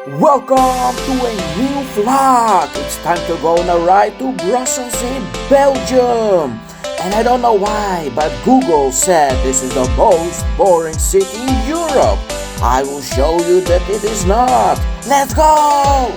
Welcome to a new vlog. It's time to go on a ride to Brussels in Belgium. And I don't know why, but Google said this is the most boring city in Europe. I will show you that it is not. Let's go!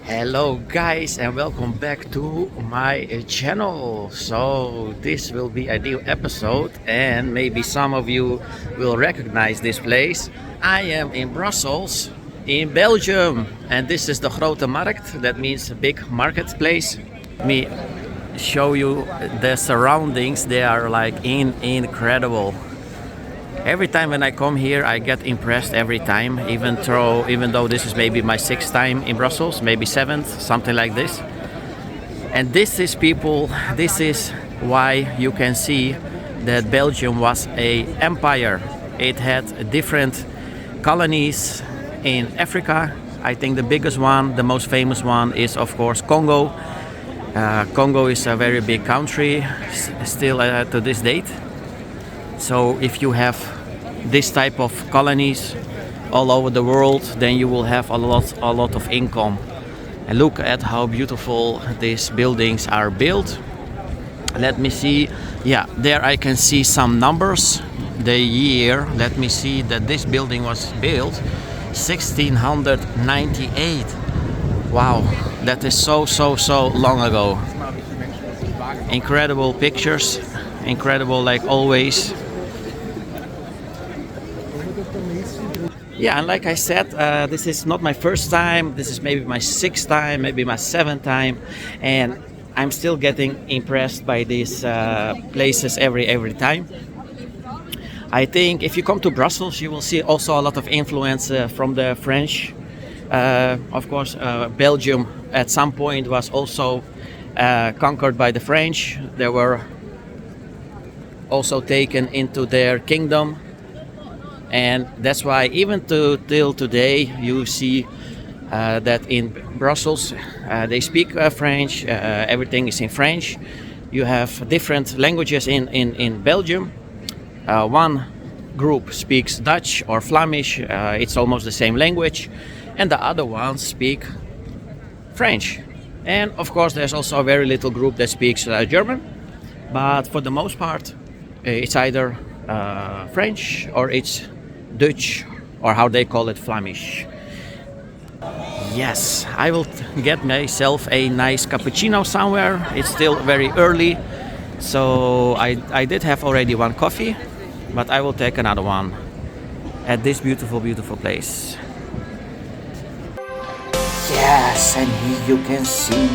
Hello guys and welcome back to my channel. So this will be a new episode and maybe some of you will recognize this place. I am in Brussels in Belgium and this is the Grote Markt, that means a big marketplace. Let me show you the surroundings. They are like incredible. Every time when I come here, I get impressed every time, even though this is maybe my 6th time in Brussels, maybe 7th, something like this. And this is why you can see that Belgium was an empire. It had different colonies in Africa. I think the biggest one, the most famous one is of course Congo. Congo is a very big country still to this date. So if you have this type of colonies all over the world, then you will have a lot of income. And look at how beautiful these buildings are built. Let me see. Yeah, there I can see some numbers. The year, let me see that this building was built 1698. Wow, that is so long ago. Incredible pictures, incredible like always. Yeah, and like I said, this is not my first time. This is maybe my 6th time, maybe my 7th time, and I'm still getting impressed by these places every time. I think if you come to Brussels, you will see also a lot of influence from the French. Of course, Belgium at some point was also conquered by the French. They were also taken into their kingdom. And that's why even till today you see that in Brussels they speak French, everything is in French. You have different languages in Belgium. One group speaks Dutch or Flemish, it's almost the same language, and the other ones speak French. And of course there's also a very little group that speaks German, but for the most part it's either French or it's Dutch, or how they call it, Flemish. Yes, I will get myself a nice cappuccino somewhere. It's still very early, so I did have already one coffee, but I will take another one at this beautiful place. Yes, and here you can see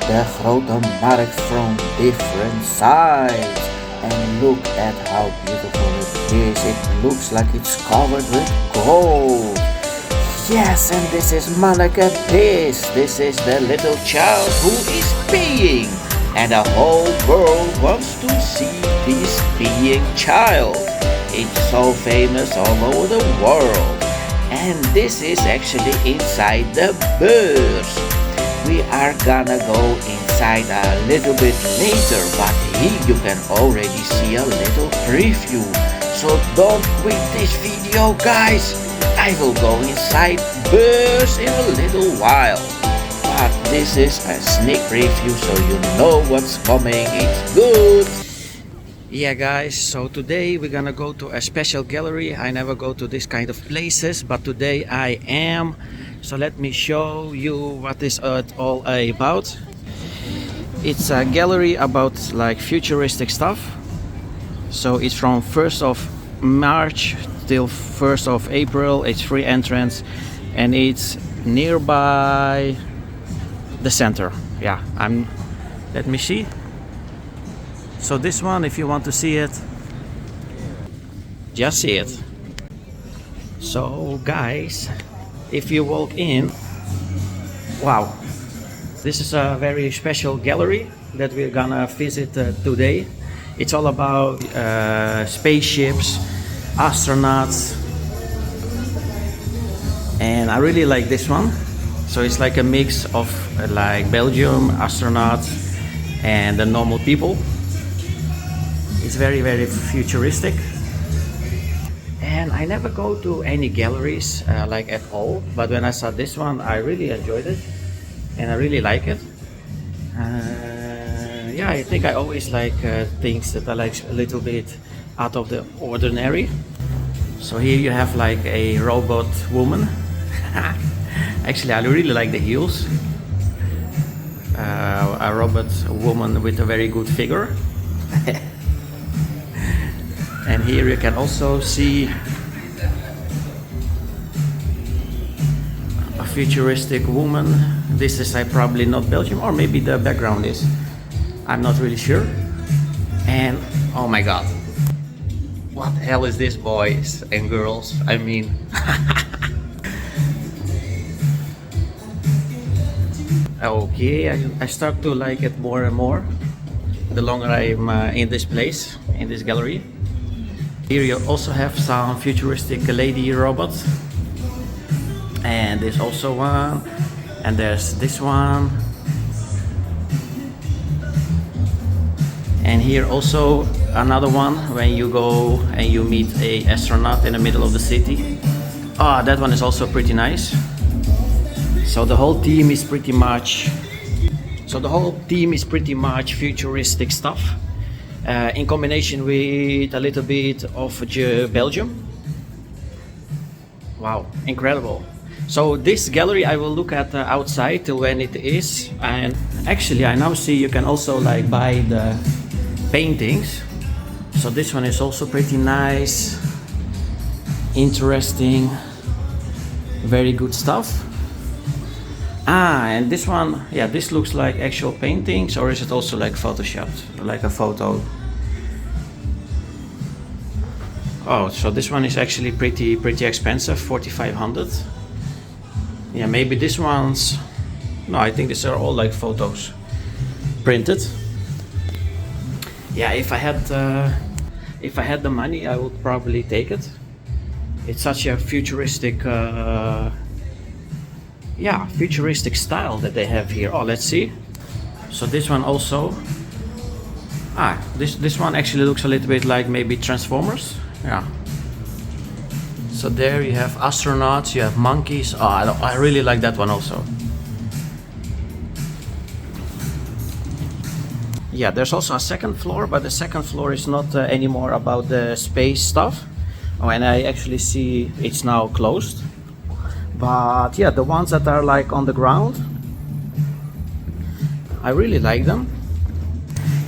the Grote Markt from different sides. And look at how beautiful it is. It looks like it's covered with gold. Yes, and this is Manneke Pis. This is the little child who is peeing. And the whole world wants to see this peeing child. It's so famous all over the world. And this is actually inside the bus. We are gonna go inside a little bit later, but here you can already see a little preview. So don't quit this video, guys. I will go inside bus in a little while. But this is a sneak preview so you know what's coming. It's good. Yeah guys, so today we're gonna go to a special gallery. I never go to this kind of places, but today I am. So let me show you what is it all about. It's a gallery about like futuristic stuff. So it's from 1st of March till 1st of April. It's free entrance and it's nearby the center. Yeah, let me see. So this one, if you want to see it, just see it. So guys, if you walk in, wow, this is a very special gallery that we're gonna visit today. It's all about spaceships, astronauts, and I really like this one. So it's like a mix of like Belgium, astronauts, and the normal people. It's very futuristic. And I never go to any galleries like at all, but when I saw this one, I really enjoyed it and I really like it. Yeah, I think I always like things that are like a little bit out of the ordinary. So here you have like a robot woman. Actually, I really like the heels. A robot woman with a very good figure. And here you can also see a futuristic woman. This is probably not Belgium, or maybe the background is. I'm not really sure. And oh my god, what the hell is this, boys and girls? I mean, okay, I start to like it more and more the longer I'm in this place, in this gallery. Here you also have some futuristic lady robots, and there's also one, and there's this one, and here also another one when you go and you meet a astronaut in the middle of the city. Ah, that one is also pretty nice. So the whole team is pretty much futuristic stuff, in combination with a little bit of Belgium. Wow, incredible. So this gallery I will look at outside till when it is, and actually I now see you can also like buy the paintings. So this one is also pretty nice, interesting, very good stuff. Ah, and this one, yeah, this looks like actual paintings, or is it also like photoshopped, like a photo? Oh, so this one is actually pretty expensive, 4,500. Yeah, maybe this one's, no, I think these are all like photos printed. Yeah, if I had the money, I would probably take it. It's such a futuristic futuristic style that they have here. Oh, let's see. So this one also, this one actually looks a little bit like maybe Transformers. Yeah. So there you have astronauts, you have monkeys. Oh, I really like that one also. Yeah, there's also a second floor, but the second floor is not anymore about the space stuff. Oh, and I actually see it's now closed. But yeah, the ones that are like on the ground, I really like them.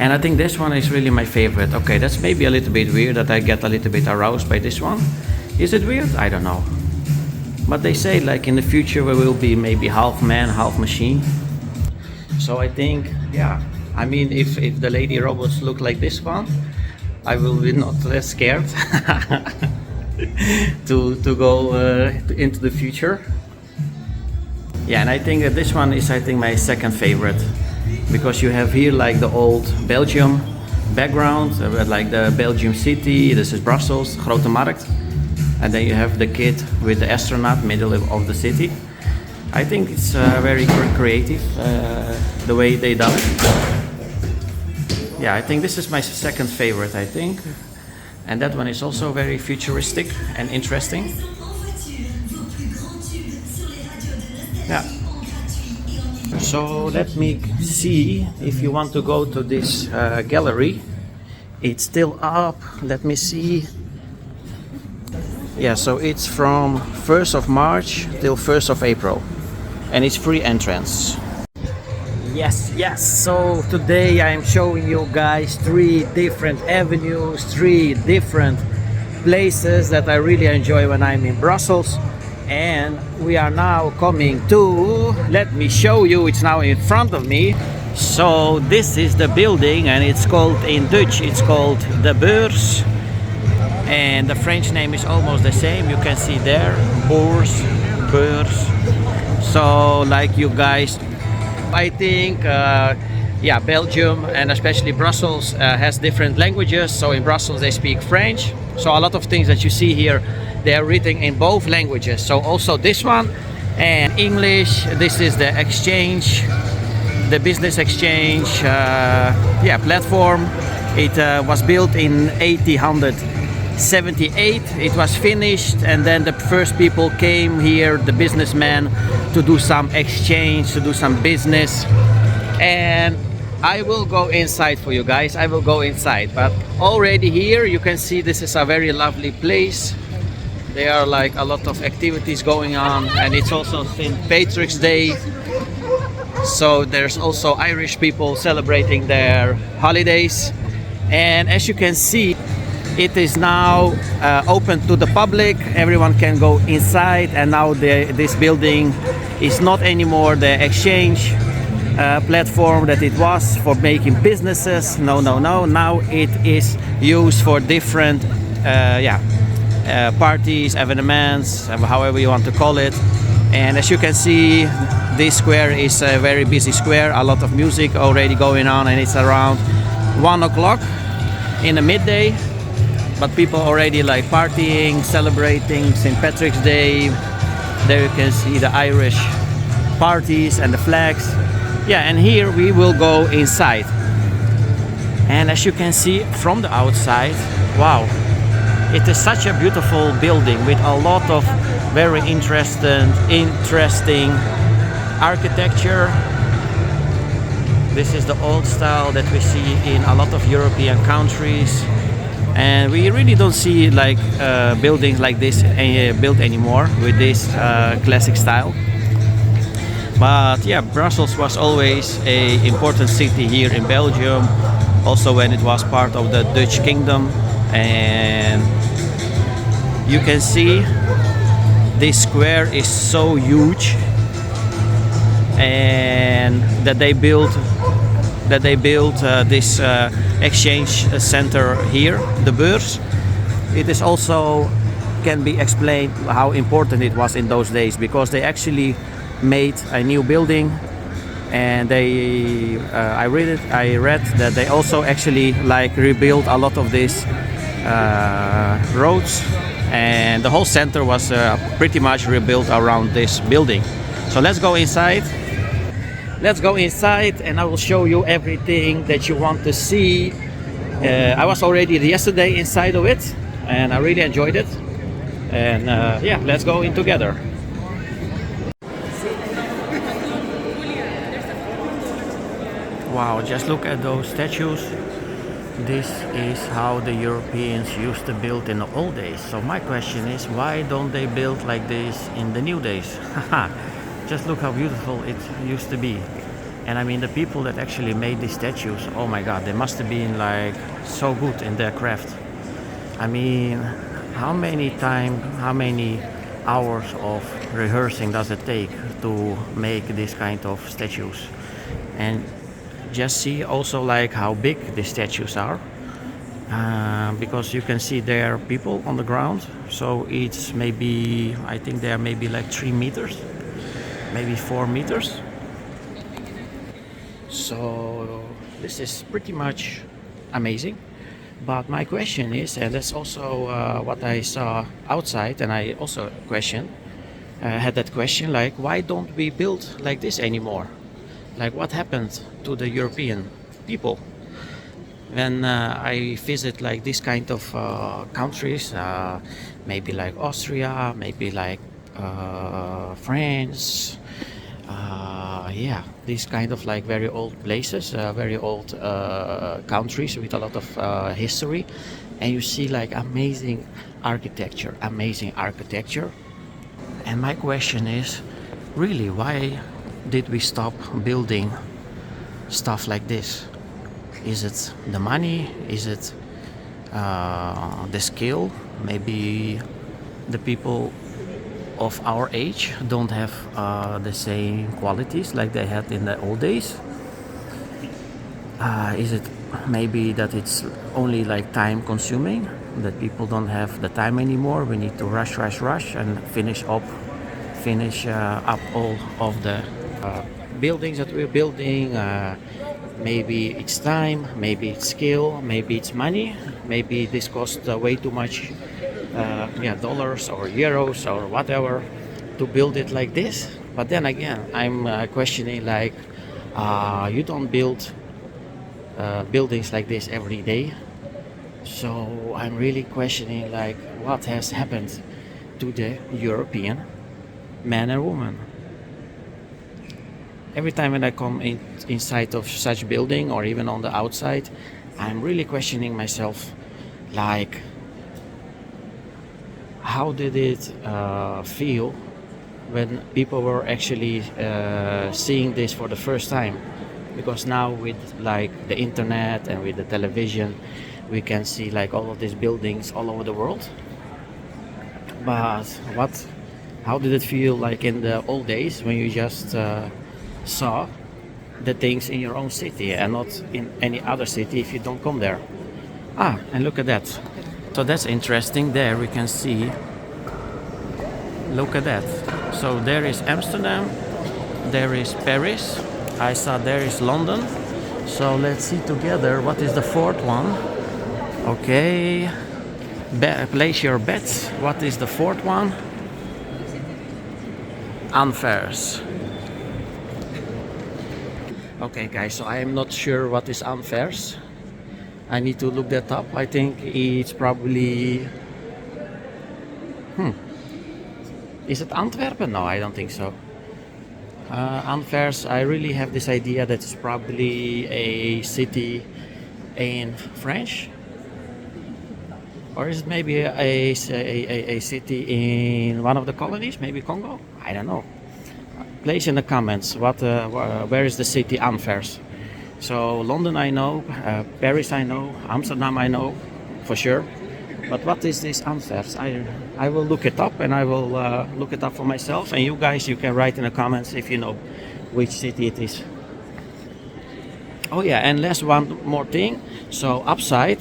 And I think this one is really my favorite. Okay, that's maybe a little bit weird that I get a little bit aroused by this one. Is it weird? I don't know. But they say like in the future we will be maybe half man, half machine. So I think, yeah, I mean, if the lady robots look like this one, I will be not less scared to go into the future. Yeah, and I think that this one is, I think, my second favorite, because you have here like the old Belgium background, like the Belgium city. This is Brussels, Grote Markt, and then you have the kid with the astronaut middle of the city. I think it's very creative the way they done it. Yeah, I think this is my second favorite, I think. And that one is also very futuristic and interesting. Yeah. So let me see if you want to go to this gallery. It's still up. Let me see. Yeah, so it's from 1st of March till 1st of April. And it's free entrance. Yes, so today I'm showing you guys 3 different avenues, 3 different places that I really enjoy when I'm in Brussels. And we are now coming to, let me show you, it's now in front of me. So this is the building, and it's called, in Dutch, it's called the Beurs. And the French name is almost the same, you can see there, Beurs. So like you guys, I think, yeah, Belgium and especially Brussels has different languages. So in Brussels they speak French. So a lot of things that you see here, they are written in both languages. So also this one and English. This is the exchange, the business exchange platform. It was built in 1860 78 it was finished, and then the first people came here, the businessmen, to do some exchange, to do some business. And I will go inside for you guys. I will go inside, but already here you can see this is a very lovely place. There are like a lot of activities going on, and it's also St. Patrick's Day, so there's also Irish people celebrating their holidays. And as you can see, it is now open to the public. Everyone can go inside, and now this building is not anymore the exchange platform that it was for making businesses. No, now it is used for different parties, events, however you want to call it. And as you can see, this square is a very busy square. A lot of music already going on, and it's around 1 o'clock in the midday, but people already like partying, celebrating St. Patrick's Day. There you can see the Irish parties and the flags. Yeah, and here we will go inside. And as you can see from the outside, wow, it is such a beautiful building with a lot of very interesting architecture. This is the old style that we see in a lot of European countries, and we really don't see like buildings like this built anymore with this classic style. But yeah, Brussels was always an important city here in Belgium, also when it was part of the Dutch kingdom. And you can see this square is so huge, and that they built this exchange center here, the Beurs. It is also can be explained how important it was in those days, because they actually made a new building, and they I read that they also actually like rebuilt a lot of these roads, and the whole center was pretty much rebuilt around this building. So let's go inside. Let's go inside, and I will show you everything that you want to see. I was already yesterday inside of it, and I really enjoyed it. And yeah, let's go in together. Wow, just look at those statues. This is how the Europeans used to build in the old days. So my question is, why don't they build like this in the new days? Just look how beautiful it used to be. And I mean, the people that actually made these statues, oh my god, they must have been like so good in their craft. I mean, how many hours of rehearsing does it take to make this kind of statues? And just see also like how big the statues are, because you can see there are people on the ground. So it's maybe, I think they are maybe like 3 meters, maybe 4 meters. So this is pretty much amazing. But my question is, and that's also what I saw outside, and I also had that question, like, why don't we build like this anymore? Like, what happened to the European people? When I visit like this kind of countries, maybe like Austria, maybe like France, yeah, these kind of like very old places, very old countries with a lot of history, and you see like amazing architecture. And my question is, really, why did we stop building stuff like this? Is it the money? Is it the skill? Maybe the people of our age don't have the same qualities like they had in the old days. Is it maybe that it's only like time consuming, that people don't have the time anymore? We need to rush and finish up all of the buildings that we're building. Maybe it's time, maybe it's skill, maybe it's money, maybe this costs way too much dollars or euros or whatever to build it like this. But then again, I'm questioning, like, you don't build buildings like this every day. So I'm really questioning like what has happened to the European man and woman. Every time when I come inside of such building or even on the outside, I'm really questioning myself like how did it feel when people were actually seeing this for the first time, because now with like the internet and with the television we can see like all of these buildings all over the world. But how did it feel like in the old days when you just saw the things in your own city and not in any other city if you don't come there? And look at that. So that's interesting. There we can see, look at that. So there is Amsterdam, there is Paris, I saw there is London. So let's see together what is the fourth one. Okay, place your bets. What is the fourth one? Anvers. Okay guys, so I am not sure what is Anvers. I need to look that up. I think it's probably... Is it Antwerpen? No, I don't think so. Anvers, I really have this idea that it's probably a city in French. Or is it maybe a city in one of the colonies? Maybe Congo? I don't know. Place in the comments where is the city Anvers. So London I know, Paris I know, Amsterdam I know for sure. But what is this Anvers? I will look it up, and I will look it up for myself. And you guys, you can write in the comments if you know which city it is. Oh yeah, and last one more thing. So upside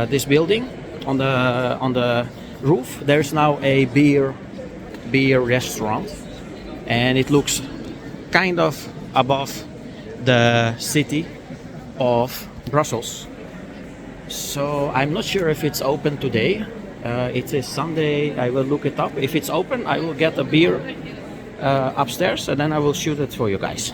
this building, on the roof, there's now a beer restaurant, and it looks kind of above the city of Brussels. So I'm not sure if it's open today. It is Sunday. I will look it up. If it's open, I will get a beer upstairs, and then I will shoot it for you guys.